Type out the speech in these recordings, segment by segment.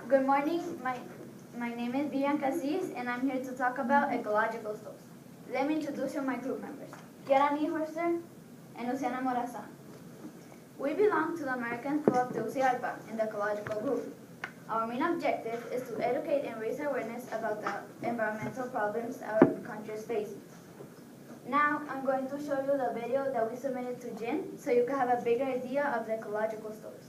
Good morning. My name is Vivian Casillas, and I'm here to talk about ecological stoves. Let me introduce you my group members. Kiara Nihorster and Luciana Morazan. We belong to the American School of Tegucigalpa in the ecological group. Our main objective is to educate and raise awareness about the environmental problems our country is facing. Now, I'm going to show you the video that we submitted to Jen so you can have a bigger idea of the ecological stoves.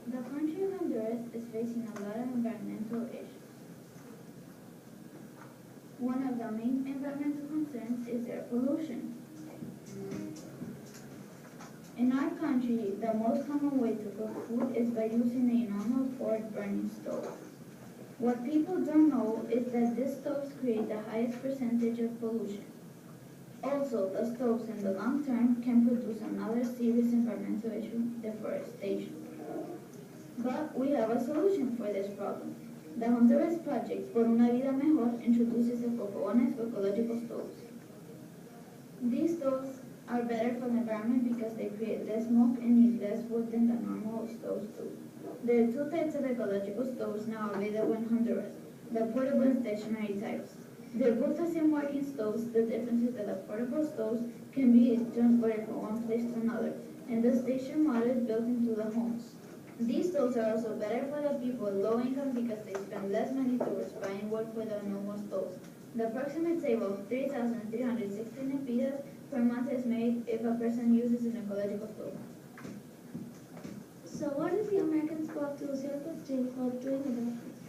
The country of Honduras is facing a lot of environmental issues. One of the main environmental concerns is air pollution. In our country, the most common way to cook food is by using a normal forward-burning stove. What people don't know is that these stoves create the highest percentage of pollution. Also, the stoves in the long term can produce another serious environmental issue, deforestation. But we have a solution for this problem. The Honduras Project Por una Vida Mejor introduces ecofogones or ecological stoves. These stoves are better for the environment because they create less smoke and need less wood than the normal stoves do. There are two types of ecological stoves now available in Honduras, the portable and stationary types. They're both the same working stoves. The difference is that the portable stoves can be transported from one place to another, and the station model is built into the homes. These stoves are also better for the people with low income because they spend less money towards buying wood for the normal stoves. The approximate save of 3,316 lempiras per month is made if a person uses an ecological stove. So what is the American School of Tegucigalpa Student Club doing about this?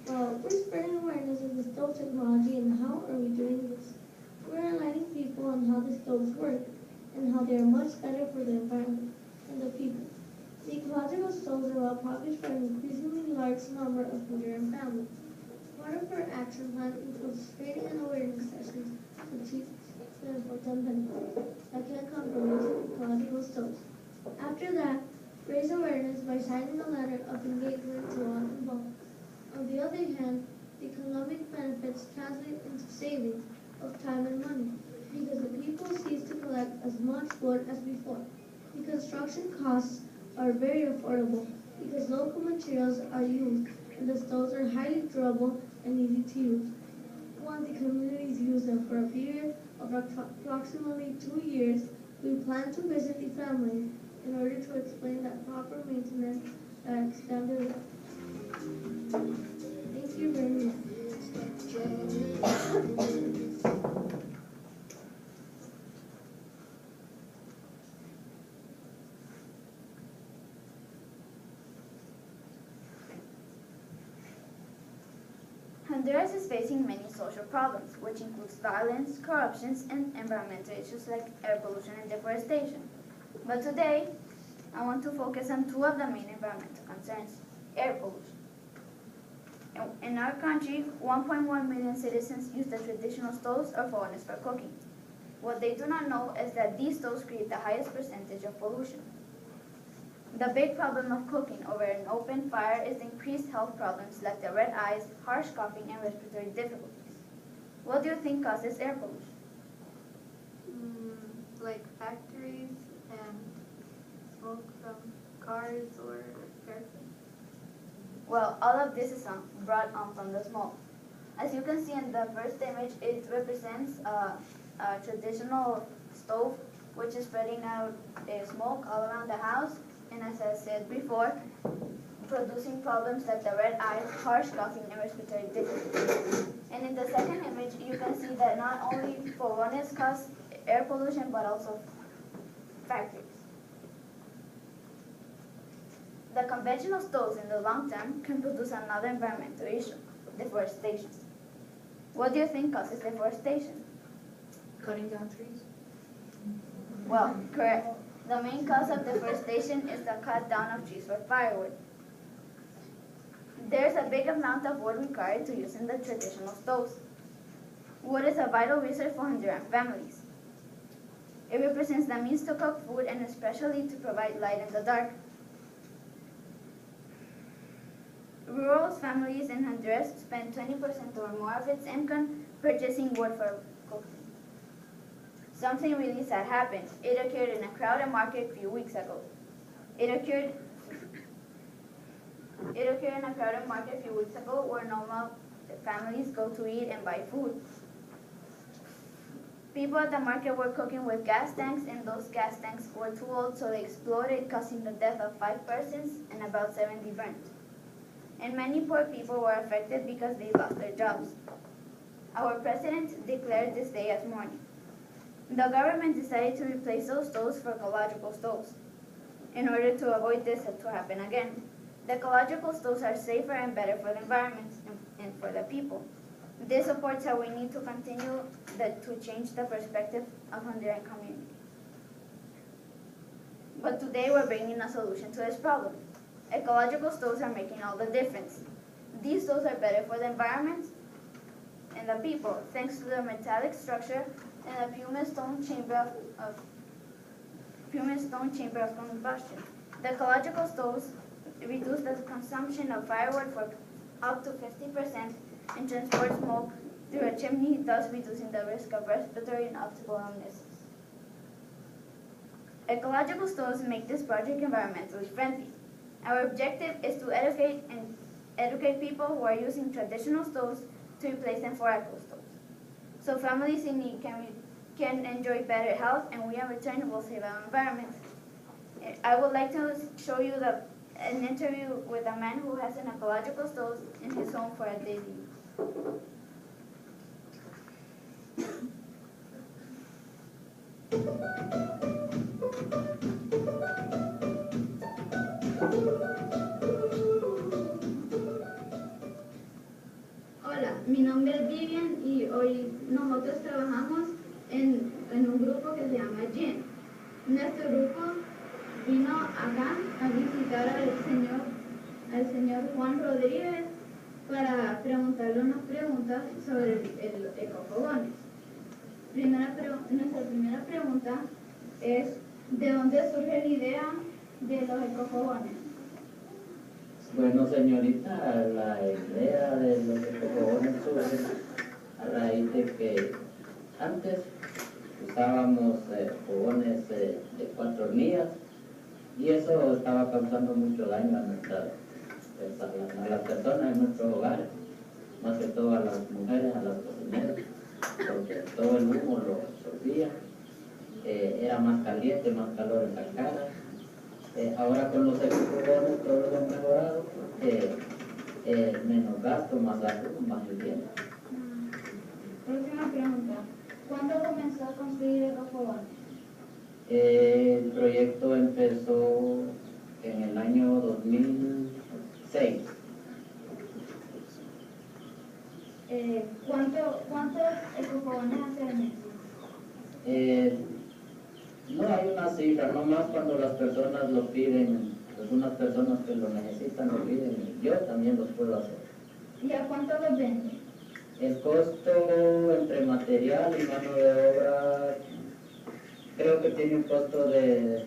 Well, we're spreading awareness of the stove technology, and how are we doing this? We're enlightening people on how the stoves work and how they are much better for the environment and the people. The ecological stoves are well published for an increasingly large number of Honduran families. Part of our action plan includes training and awareness sessions to teach the important benefits that can come from using ecological stoves. After that, raise awareness by signing a letter of engagement to all involved. On the other hand, the economic benefits translate into savings of time and money because the people cease to collect as much wood as before. The construction costs are very affordable because local materials are used and the stoves are highly durable and easy to use. Once the communities use them for a period of approximately 2 years, we plan to visit the families in order to explain that proper maintenance that extended life. Thank you very much. Honduras is facing many social problems, which includes violence, corruption, and environmental issues like air pollution and deforestation. But today, I want to focus on two of the main environmental concerns: air pollution. In our country, 1.1 million citizens use the traditional stoves or fogones for cooking. What they do not know is that these stoves create the highest percentage of pollution. The big problem of cooking over an open fire is the increased health problems like the red eyes, harsh coughing, and respiratory difficulties. What do you think causes air pollution? Like factories and smoke from cars or airplanes. Well, all of this is brought on from the smoke. As you can see in the first image, it represents a traditional stove which is spreading out smoke all around the house, and as I said before, producing problems like the red eyes, harsh coughing, and respiratory difficulties. And in the second image, you can see that not only fogones cause air pollution, but also factories. The conventional stoves in the long term can produce another environmental issue, deforestation. What do you think causes deforestation? Cutting down trees. Well, correct. The main cause of deforestation is the cut down of trees for firewood. There's a big amount of wood required to use in the traditional stoves. Wood is a vital resource for Honduran families. It represents the means to cook food and especially to provide light in the dark. Rural families in Honduras spend 20% or more of its income purchasing wood for cooking. Something really sad happened. It occurred in a crowded market a few weeks ago. It occurred in a crowded market a few weeks ago where normal families go to eat and buy food. People at the market were cooking with gas tanks, and those gas tanks were too old, so they exploded, causing the death of 5 persons and about 70 burned. And many poor people were affected because they lost their jobs. Our president declared this day as mourning. The government decided to replace those stoves for ecological stoves in order to avoid this to happen again. The ecological stoves are safer and better for the environment and for the people. This supports how we need to continue to change the perspective of Honduran community. But today we're bringing a solution to this problem. Ecological stoves are making all the difference. These stoves are better for the environment and the people, thanks to their metallic structure and the pumice stone chamber of combustion. The ecological stoves reduce the consumption of firewood for up to 50% and transport smoke through a chimney, thus reducing the risk of respiratory and optical illnesses. Ecological stoves make this project environmentally friendly. Our objective is to educate people who are using traditional stoves to replace them for eco stoves, so families in need can enjoy better health, and we in return will save our environment. I would like to show you an interview with a man who has an ecological stove in his home for a daily use. Hola, mi nombre es Vivian y hoy nosotros trabajamos en un grupo que se llama GEN. Nuestro grupo vino acá a visitar al señor Juan Rodríguez para preguntarle unas preguntas sobre el ecofogones. Nuestra primera pregunta es, ¿de dónde surge la idea de los ecofogones? Bueno, señorita, la idea de los ecofogones surge a raíz de que antes usábamos fogones de 4 hornillas y eso estaba causando mucho daño a las personas en nuestros hogares, más que todo a las mujeres, a las cocineras, porque todo el humo lo absorbía, era más caliente, más calor en la cara. Ahora con los ecofogones todo lo han mejorado, menos gasto, más salud, más higiene. Próxima pregunta. ¿Cuándo comenzó a construir ecofogones? El proyecto empezó en el año 2006. ¿Cuántos ecofogones hace al mes? No hay una cifra, nomás cuando las personas lo piden, algunas personas que lo necesitan lo piden y yo también los puedo hacer. ¿Y a cuánto los venden? El costo entre material y mano de obra creo que tiene un costo de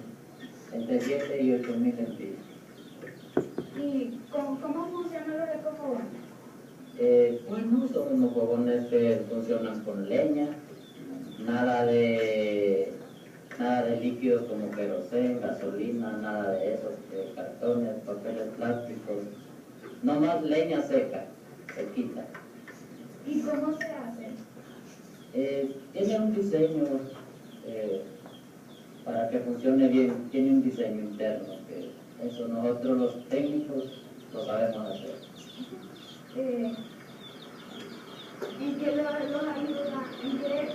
entre 7 y 8 mil lempiras. ¿Y cómo funcionan los ecofogones? Bueno, son unos fogones que funcionan con leña, nada de líquidos como queroseno, gasolina, nada de eso, cartones, papeles plásticos, nomás leña seca, sequita. ¿Y cómo se hace? Tiene un diseño para que funcione bien, tiene un diseño interno, que eso nosotros los técnicos lo sabemos hacer. ¿En qué los ayuda? ¿En qué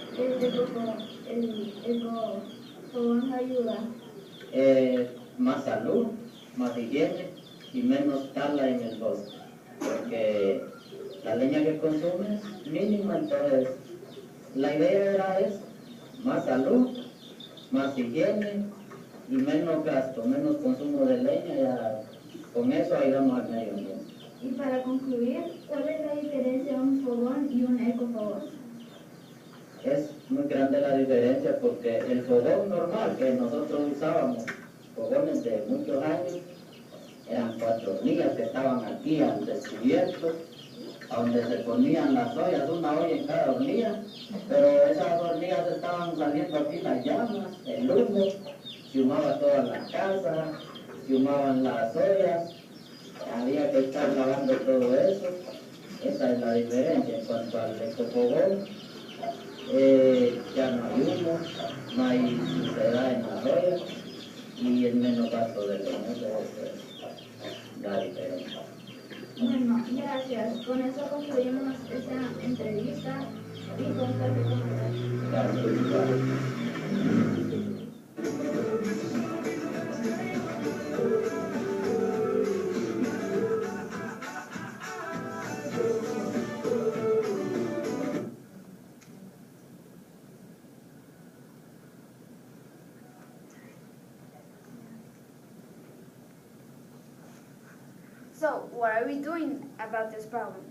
el ecofogón ayuda? Más salud, más higiene y menos tala en el bosque, porque la leña que consume es mínima, entonces la idea era eso, más salud, más higiene y menos gasto, menos consumo de leña, ya con eso ayudamos al medio ambiente. Y para concluir, ¿cuál es la diferencia de un fogón y un ecofogón? Es muy grande la diferencia porque el fogón normal que nosotros usábamos, fogones de muchos años, eran 4 hornillas que estaban aquí al descubierto, a donde se ponían las ollas, una olla en cada hornilla, pero esas hornillas estaban saliendo aquí las llamas, el humo, se humaba toda la casa, se humaban las ollas, había que estar lavando todo eso. Esa es la diferencia en cuanto al ecofogón. Ya no hay humo, no hay suciedad en las ollas y el menos gasto de leña, esa es la diferencia. Bueno, gracias. Con eso concluimos esta entrevista y con café con Natalia. Gracias, igual. So, what are we doing about this problem?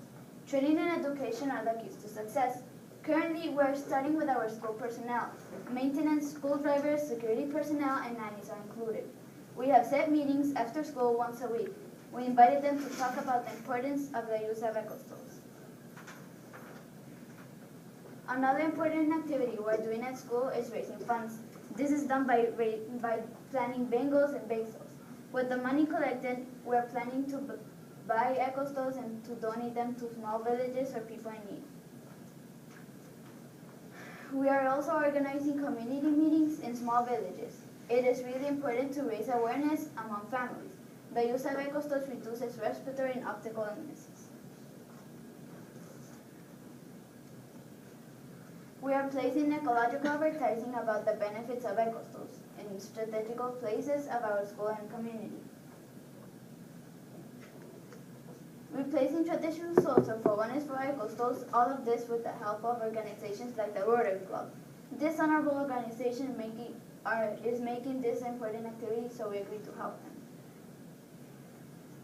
Training and education are the keys to success. Currently, we are studying with our school personnel. Maintenance, school drivers, security personnel, and nannies are included. We have set meetings after school once a week. We invited them to talk about the importance of the use of eco-stoves. Another important activity we're doing at school is raising funds. This is done by planning bingos and basos. With the money collected, we're planning to buy eco-stoves and to donate them to small villages or people in need. We are also organizing community meetings in small villages. It is really important to raise awareness among families. The use of eco-stoves reduces respiratory and optical illnesses. We are placing ecological advertising about the benefits of eco-stoves in strategical places of our school and community. Replacing traditional stoves or fogones for eco-stoves, all of this with the help of organizations like the Rotary Club. This honorable organization is making this important activity, so we agreed to help them.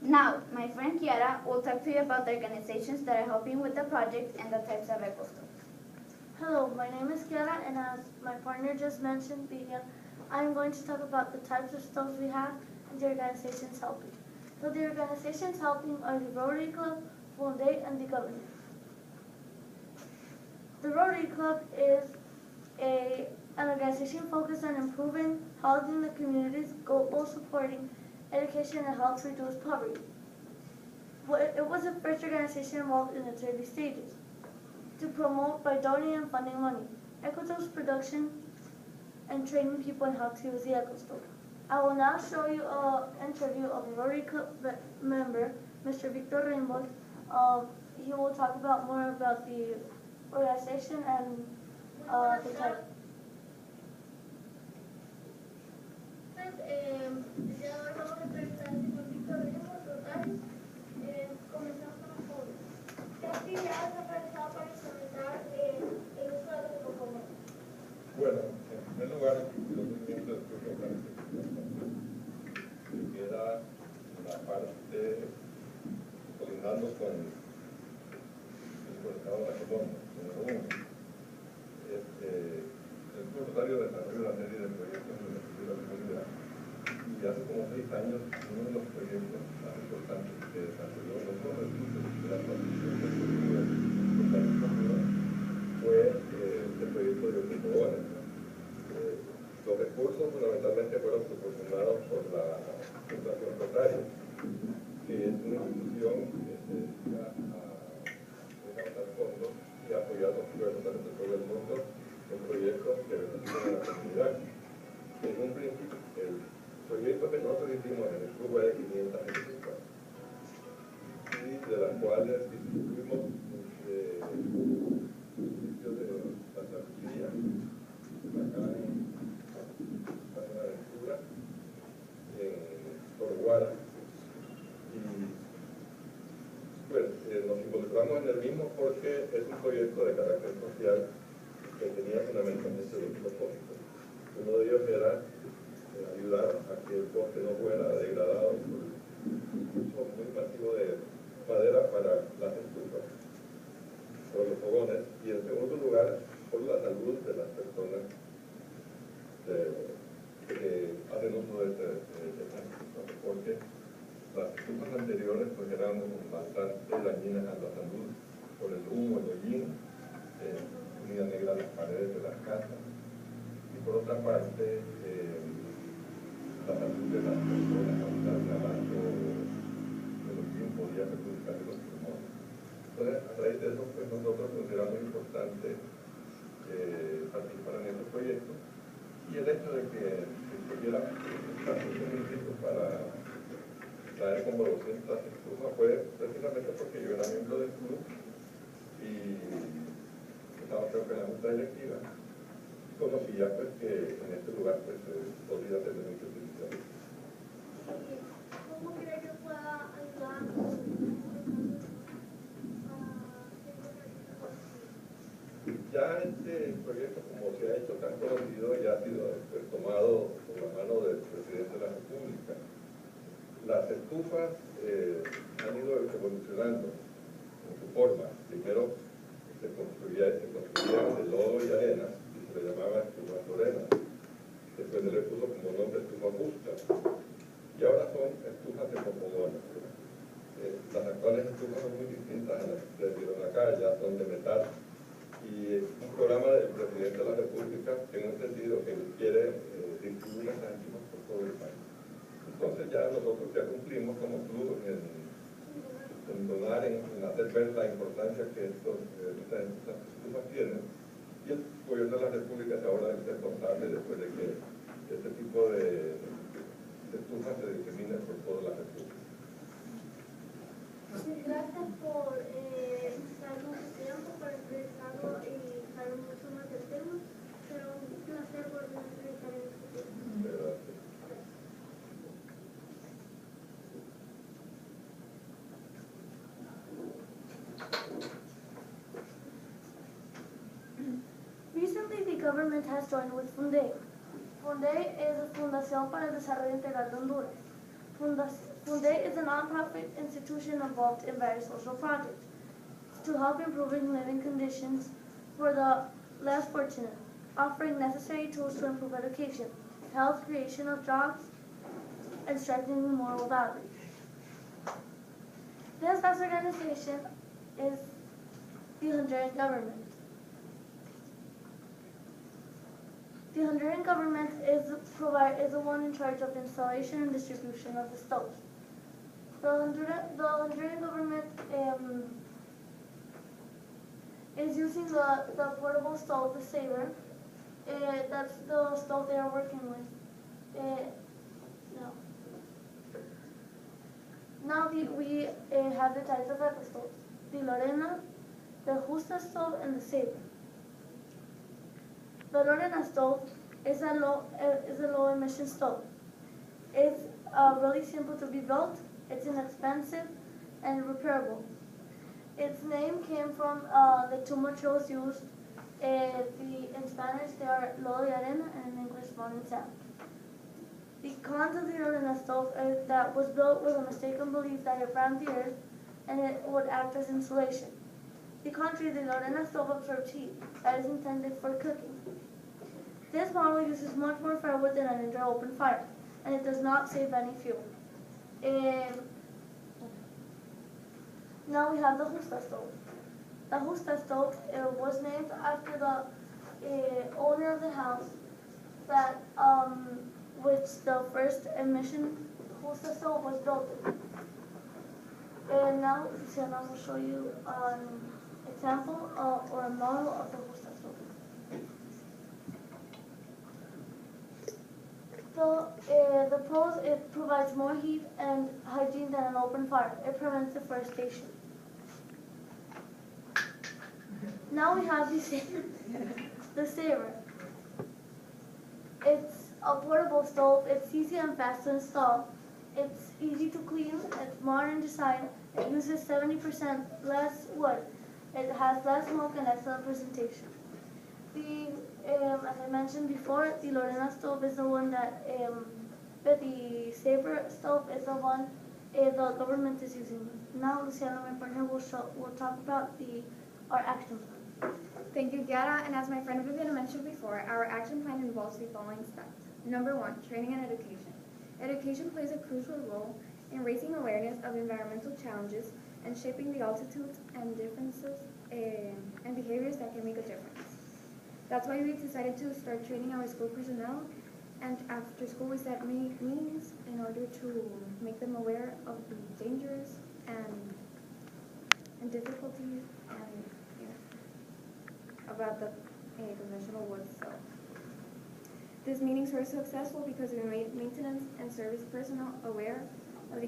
Now, my friend Kiara will talk to you about the organizations that are helping with the project and the types of eco-stoves. Hello, my name is Kiara, and as my partner just mentioned, I'm going to talk about the types of stoves we have and the organizations helping. So the organizations helping are the Rotary Club, Fonday, and the government. The Rotary Club is an organization focused on improving health in the community's goal supporting education and health to reduce poverty. It was the first organization involved in its early stages to promote by donating and funding money, eco-stoves production, and training people in how to use the eco-stove. I will now show you an interview of a Rotary Club member, Mr. Victor Rainbow. He will talk about more about the organization and the type. Vamos a presentar al señor Víctor Rainbow, Rotary. Comenzamos con los jóvenes. ¿Qué actividades ha realizado para implementar el uso de los ecofogones? Bueno, en primer lugar, los miembros del grupo de planificación queda la parte coordinando con el Estado de la Colombia, número uno. El Club Rotario desarrolla una serie de proyectos en la comunidad y hace como 6 años uno de los proyectos más importantes que desarrolló no solo el Club de la Coalición de Cultura fue el proyecto de los ecofogones. Los recursos fundamentalmente fueron proporcionados por la Fundación Rotario, que es una institución que se dedica a levantar fondos y apoyar los esfuerzos de todo el mundo en proyectos que benefician a la comunidad. En un principio, el proyecto que nosotros hicimos en el club fue de 500 hectáreas, y de las cuales distribuimos municipios de Santa Lucía, Macay, Buenaventura, en Torguara, y pues nos involucramos en el mismo porque es un proyecto de carácter social que tenía fundamentalmente dos propósitos. Uno de ellos era ayudar a que el bosque no fuera degradado por el uso muy masivo de madera para las estufas, por los fogones, y en segundo lugar por la salud de las uso de estas estufas, porque las estufas anteriores pues eran bastante dañinas a la salud por el humo, el hollín, unía negra las paredes de las casas, y por otra parte la salud de las personas al estar inhalando el hollín podía perjudicar los pulmones. Entonces, a raíz de eso, pues nosotros consideramos importante participar en este proyecto, y el hecho de que se tuviera espacios municipios para traer como 200 estufas fue precisamente porque yo era miembro del club y estaba creo que en la junta directiva, y conocía pues que en este lugar pues podría tener mucha utilidad. ¿Cómo cree que pueda ayudar Ya este proyecto, como se ha hecho tan conocido, ya ha sido pues, tomado por la mano del presidente de la República. Las estufas han ido evolucionando en su forma. Primero se construían de lodo y arena y se le llamaba estufa lorena. Después se le puso como nombre estufa justa. Y ahora son estufas de copodona. Las actuales estufas son muy distintas a las que se vieron acá, ya son de metal. Y un programa del presidente de la República, tengo entendido que quiere distribuir las estufas por todo el país. Entonces ya nosotros ya cumplimos como club en donar, en hacer ver la importancia que estas estufas tienen, y el gobierno de la República es ahora el responsable después de que este tipo de estufas se diseminen por toda la República. Gracias por darnos su tiempo para expresarlo y saber mucho más del tema. Será un placer volver a entrevistar en el futuro. Gracias. Recently, the government has joined with FUNDE. FUNDE is a Fundación para el Desarrollo Integral de Honduras. FUNDE is a non-profit institution involved in various social projects to help improving living conditions for the less fortunate, offering necessary tools to improve education, health, creation of jobs, and strengthening moral values. This last organization is the Honduran government. The Honduran government is the one in charge of the installation and distribution of the stoves. The Honduran government is using the portable stove, the Saver. That's the stove they are working with. Now we have the types of eco stoves: the Lorena, the Justa stove, and the Saver. The Lorena stove is a low emission stove. It's really simple to be built. It's inexpensive and repairable. Its name came from the two materials used. In Spanish they are lodo y arena, and in English bone and sand. The cons of the Lorena stove is that was built with a mistaken belief that it burned the earth and it would act as insulation. The contrary, the Lorena stove absorbs heat that is intended for cooking. This model uses much more firewood than an indoor open fire, and it does not save any fuel. Now we have the Justa stove. The Justa stove was named after the owner of the house that which the first emission Justa stove was built in. And now Luciana will show you an example or a model of the Justa stove. The pros, it provides more heat and hygiene than an open fire. It prevents deforestation. Now we have the Saver. It's a portable stove. It's easy and fast to install. It's easy to clean. It's modern design. It uses 70% less wood. It has less smoke and excellent presentation. As I mentioned before, the Lorena stove is the one that, but the Saver stove is the one the government is using. Now, Luciana, my partner, will talk about our action plan. Thank you, Kiara. And as my friend Viviana mentioned before, our action plan involves the following steps. Number 1, training and education. Education plays a crucial role in raising awareness of environmental challenges and shaping the attitudes and differences and behaviors that can make a difference. That's why we decided to start training our school personnel, and after school we set meetings in order to make them aware of the dangers and difficulties and about the conventional wood itself. These meetings were successful because we made maintenance and service personnel aware of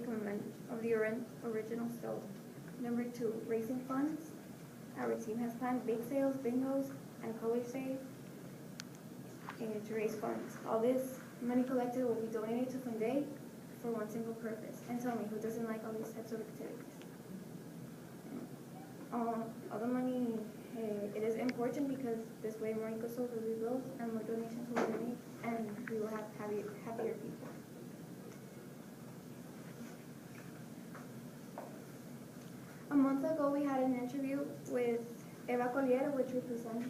the original stove. Number 2, raising funds. Our team has planned bake sales, bingos, and color save to raise funds. All this money collected will be donated to Fund Day for one single purpose. And tell me, who doesn't like all these types of activities? All the money, it is important because this way more Incosol will be built and more donations will be made, and we will have happier people. A month ago, we had an interview with Eva Collier, which represents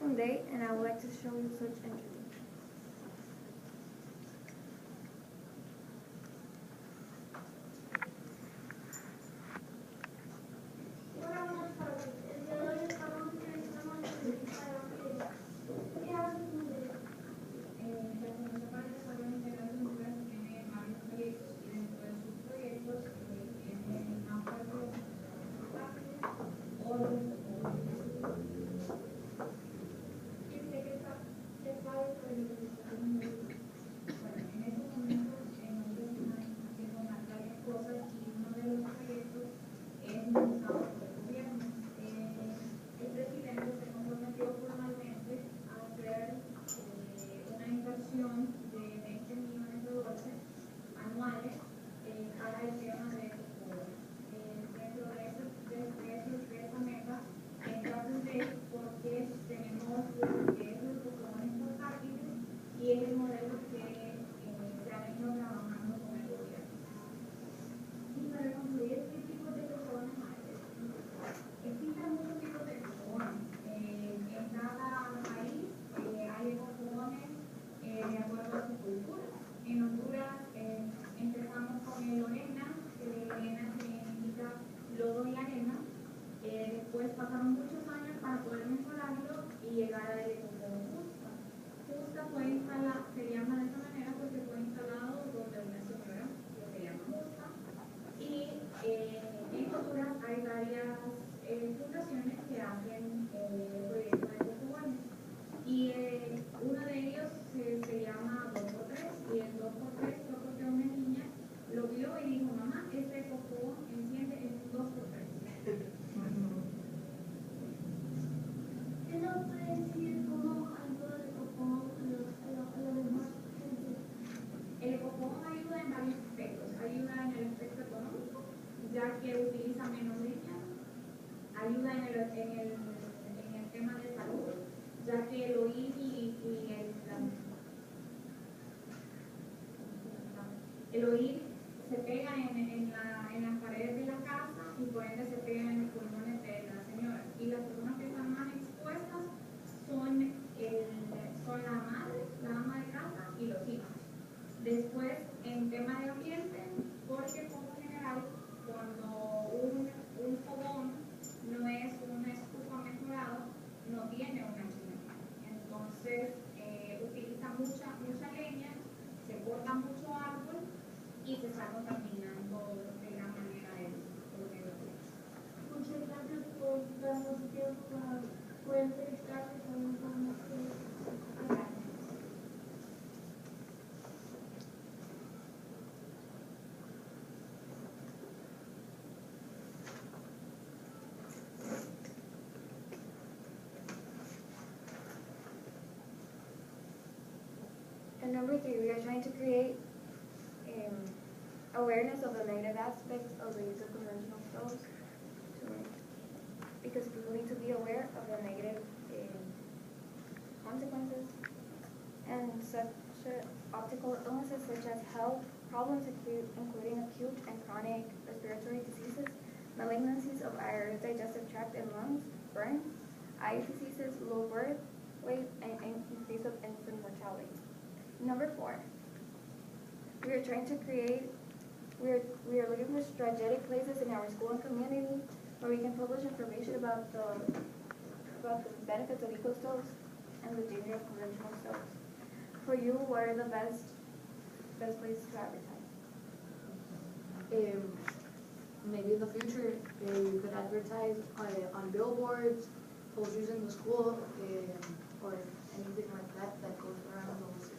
Funday, and I would like to show you such interview. Hola, buenas tardes. El día de hoy estamos entrevistando a una científica de la ¿qué hace Funday? La Comisión para el Desarrollo Integral de Honduras tiene varios proyectos y dentro de sus proyectos tiene acuerdos o ¿Y usted qué sabe sobre lo que está haciendo? bueno, en estos momentos nosotros estamos haciendo varias cosas y uno de los proyectos es impulsado por el gobierno. El presidente se comprometió formalmente a hacer una inversión de 20 millones de dólares anuales para el tema de Ecopower. Dentro de esa meta entra Fundec porque tenemos lo que es los copones portátiles y es el modelo que se ha venido trabajando con el gobierno. Y para concluir, ¿qué tipo de personas hay? Existen muchos tipos de ecopones. En cada país hay ecopones de acuerdo a su cultura. En Honduras empezamos con el Lorena, que Lorena significa lodo y arena. Después pasaron muchos años para poder mejorarlo y llegar al ecopón Justa. Justa fue instalado, se llama de esa manera porque fue instalado donde una señora que se llama Justa. Y en Honduras hay varias fundaciones que hacen el proyecto de ecopones. Y uno de ellos se llama 2x3 y el 2x3 fue porque una niña lo vio y dijo, mamá, este ecopón enciende en 2x3. ¿Qué nos puede decir cómo ayuda el copón a la demás gente? El ecopón ayuda en varios aspectos. Ayuda en el aspecto económico, ya que utiliza menos leña. Ayuda en el tema de salud, ya que el oír y el oír se pega en las paredes de la casa y por ende se pega en los pulmones de la señora. Y las personas que están más expuestas son la madre, la ama de casa y los hijos. Después, en tema de ambiente, porque por lo general, cuando un fogón no es una estufa mejorada, no tiene una chimenea. Entonces, utiliza mucha leña, se corta mucho árbol y se está contaminando de gran manera el medio ambiente. Muchas gracias por darnos tiempo para poder entrevistarse con información. Gracias. And number 3, we are trying to create awareness of the negative aspects of the use of conventional stoves, because people need to be aware of the negative consequences and such optical illnesses such as health problems including acute and chronic respiratory diseases, malignancies of our digestive tract and lungs, burns, eye diseases, low birth weight, and increase of infant mortality. Number 4. We are trying to create, we are looking for strategic places in our school and community where we can publish information about the benefits of eco stoves and the danger of conventional stoves. For you, what are the best places to advertise? Maybe in the future, you could advertise on billboards, posters in the school, or anything like that goes around those.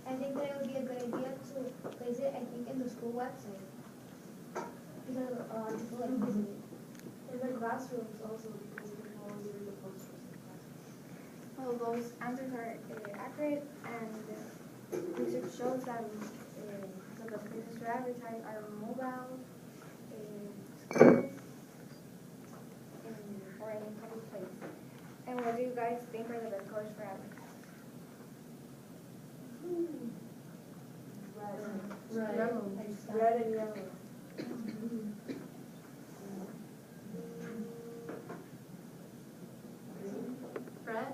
I think that it would be a good idea to place it, I think, in the school website. Because people like visit it. In the classrooms also, because you can always read the posters in the classrooms. Well, those answers are accurate, and research shows that the best places to advertise are mobile, schools, or any public place. And what do you guys think are the best colors for advertising? Red and yellow. Red?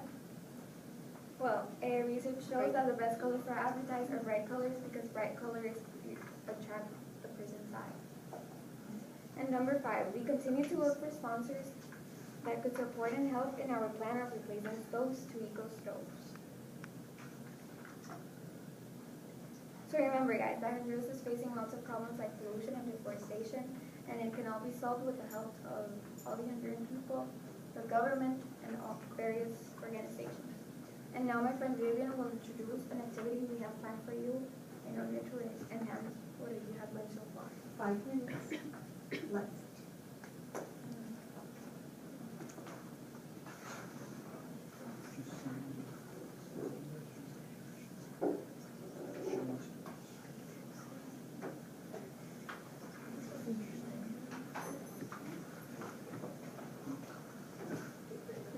Well, research shows that the best color for advertise are bright colors because bright colors attract the person's eye. And number 5, we continue to look for sponsors that could support and help in our plan of replacing stoves to eco stoves. So remember, guys, that Honduras is facing lots of problems like pollution and deforestation, and it can all be solved with the help of all the Honduran people, the government, and all various organizations. And now my friend Vivian will introduce an activity we have planned for you in order to enhance what you have learned so far. 5 minutes. Let's.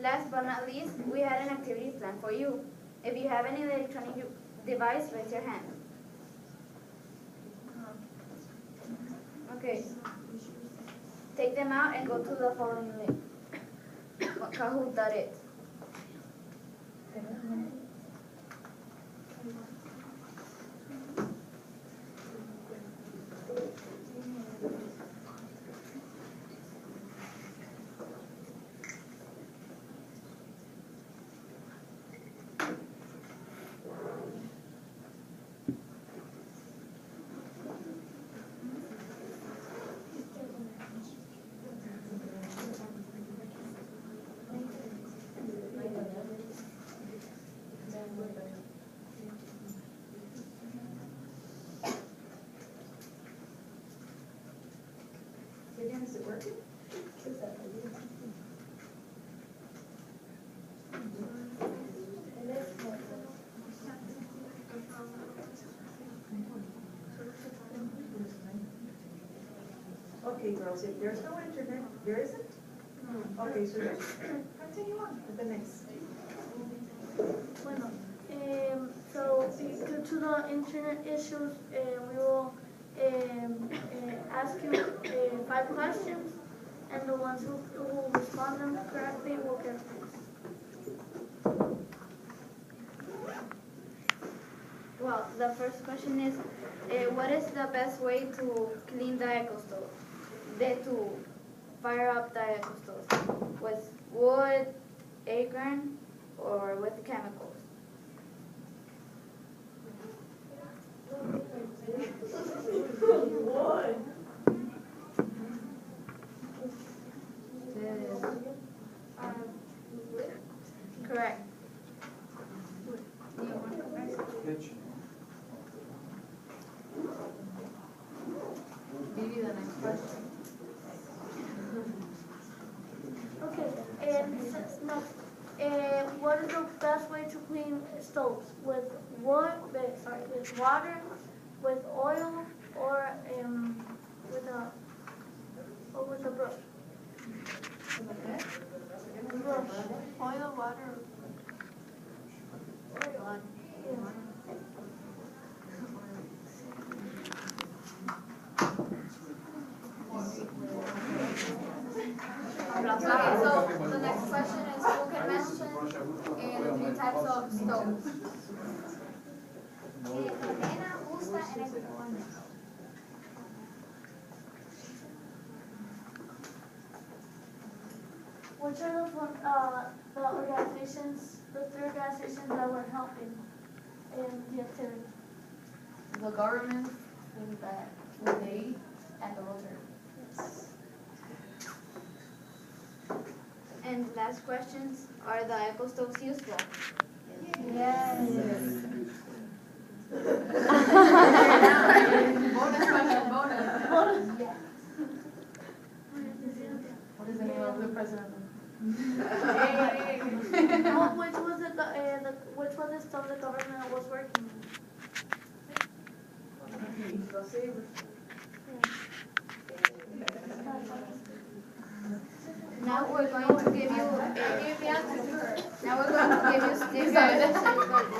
Last but not least, we had an activity planned for you. If you have any electronic device, raise your hand. Okay. Take them out and go to the following link. Kahoot.it. Is it working? Okay, girls, if there's no internet, there isn't? Okay, so just continue on with the next. Bueno, so due to the internet issues, we will ask you 5 questions, and the ones who respond them correctly will get points. Well, the first question is, what is the best way to clean the eco stove? To fire up the eco stove? With wood, acorn, or with chemicals? Wood. Correct. Maybe the next question. Okay, and next, what is the best way to clean stoves? With wood, with water, with oil, or with a brush? Brush. Oil, water. Okay, so the next question is, who can mention the 3 types of stoves? Which are the organizations, the three organizations that were helping in the activity? The government, food aid, and the Rotary. And last questions, are the eco stoves useful? Yes. Bonus question, bonus. What is the name of the president? Which was which was the stuff the government was working on? Now we're going to give you now we're going to give you stickers so you can remember about the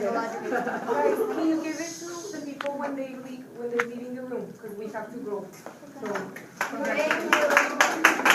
ecological. Guys, can you give it to the people when they're leaving the room? Because we have to go. So, Thank you.